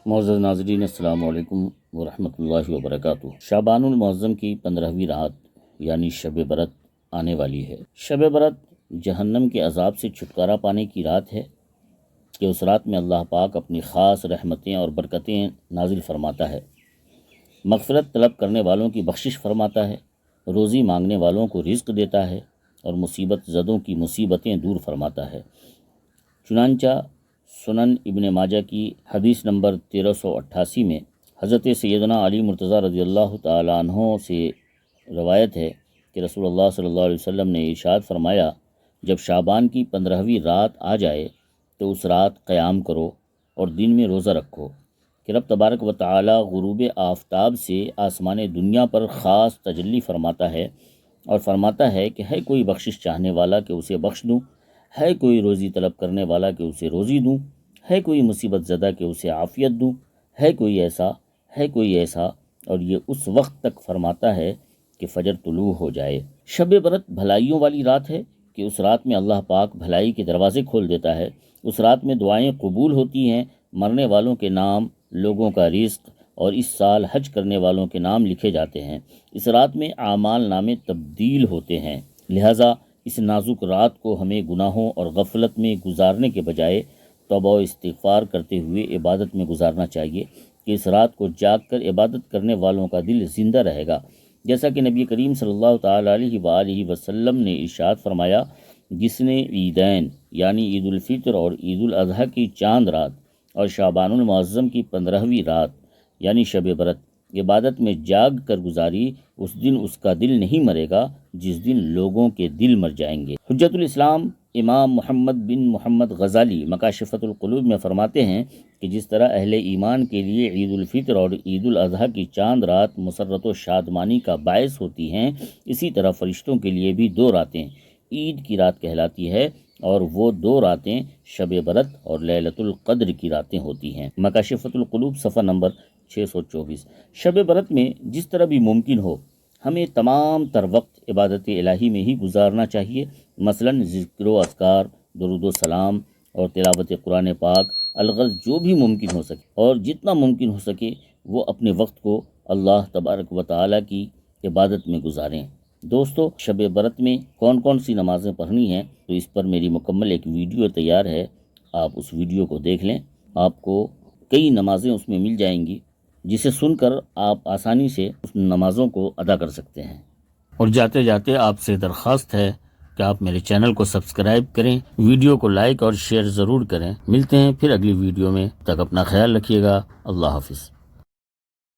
معزز ناظرین، السلام علیکم ورحمۃ اللہ وبرکاتہ۔ شعبان المعظم کی 15ویں رات یعنی شب برات آنے والی ہے۔ شب برات جہنم کے عذاب سے چھٹکارا پانے کی رات ہے کہ اس رات میں اللہ پاک اپنی خاص رحمتیں اور برکتیں نازل فرماتا ہے، مغفرت طلب کرنے والوں کی بخشش فرماتا ہے، روزی مانگنے والوں کو رزق دیتا ہے اور مصیبت زدوں کی مصیبتیں دور فرماتا ہے۔ چنانچہ سنن ابن ماجہ کی حدیث نمبر 1388 میں حضرت سیدنا علی مرتضیٰ رضی اللہ تعالیٰ عنہ سے روایت ہے کہ رسول اللہ صلی اللہ علیہ وسلم نے ارشاد فرمایا، جب شعبان کی 15ویں رات آ جائے تو اس رات قیام کرو اور دن میں روزہ رکھو کہ رب تبارک و تعالیٰ غروب آفتاب سے آسمان دنیا پر خاص تجلی فرماتا ہے اور فرماتا ہے کہ ہے کوئی بخشش چاہنے والا کہ اسے بخش دوں، ہے کوئی روزی طلب کرنے والا کہ اسے روزی دوں، ہے کوئی مصیبت زدہ کہ اسے عافیت دوں، ہے کوئی ایسا اور یہ اس وقت تک فرماتا ہے کہ فجر طلوع ہو جائے۔ شب برات بھلائیوں والی رات ہے کہ اس رات میں اللہ پاک بھلائی کے دروازے کھول دیتا ہے۔ اس رات میں دعائیں قبول ہوتی ہیں، مرنے والوں کے نام، لوگوں کا رزق اور اس سال حج کرنے والوں کے نام لکھے جاتے ہیں۔ اس رات میں اعمال نامے تبدیل ہوتے ہیں، لہٰذا اس نازک رات کو ہمیں گناہوں اور غفلت میں گزارنے کے بجائے توبہ و استغفار کرتے ہوئے عبادت میں گزارنا چاہیے کہ اس رات کو جاگ کر عبادت کرنے والوں کا دل زندہ رہے گا، جیسا کہ نبی کریم صلی اللہ تعالیٰ علیہ وآلہ وسلم نے ارشاد فرمایا، جس نے عیدین یعنی عید الفطر اور عید الاضحیٰ کی چاند رات اور شعبان المعظم کی 15ویں رات یعنی شب برات عبادت میں جاگ کر گزاری، اس دن اس کا دل نہیں مرے گا جس دن لوگوں کے دل مر جائیں گے۔ حجت الاسلام امام محمد بن محمد غزالی مکاشفۃ القلوب میں فرماتے ہیں کہ جس طرح اہل ایمان کے لیے عید الفطر اور عید الاضحیٰ کی چاند رات مسرت و شادمانی کا باعث ہوتی ہیں، اسی طرح فرشتوں کے لیے بھی 2 راتیں عید کی رات کہلاتی ہے اور وہ 2 راتیں شب برات اور لیلۃ القدر کی راتیں ہوتی ہیں۔ مکاشفۃ القلوب صفحہ نمبر 624۔ شب برات میں جس طرح بھی ممکن ہو ہمیں تمام تر وقت عبادت الہی میں ہی گزارنا چاہیے، مثلاً ذکر و اذکار، درود و سلام اور تلاوت قرآن پاک، الغرض جو بھی ممکن ہو سکے اور جتنا ممکن ہو سکے وہ اپنے وقت کو اللہ تبارک و تعالیٰ کی عبادت میں گزاریں۔ دوستو، شب برات میں کون کون سی نمازیں پڑھنی ہیں تو اس پر میری مکمل ایک ویڈیو تیار ہے، آپ اس ویڈیو کو دیکھ لیں، آپ کو کئی نمازیں اس میں مل جائیں گی جسے سن کر آپ آسانی سے اس نمازوں کو ادا کر سکتے ہیں۔ اور جاتے جاتے آپ سے درخواست ہے کہ آپ میرے چینل کو سبسکرائب کریں، ویڈیو کو لائک اور شیئر ضرور کریں۔ ملتے ہیں پھر اگلی ویڈیو میں، تب تک اپنا خیال رکھیے گا۔ اللہ حافظ۔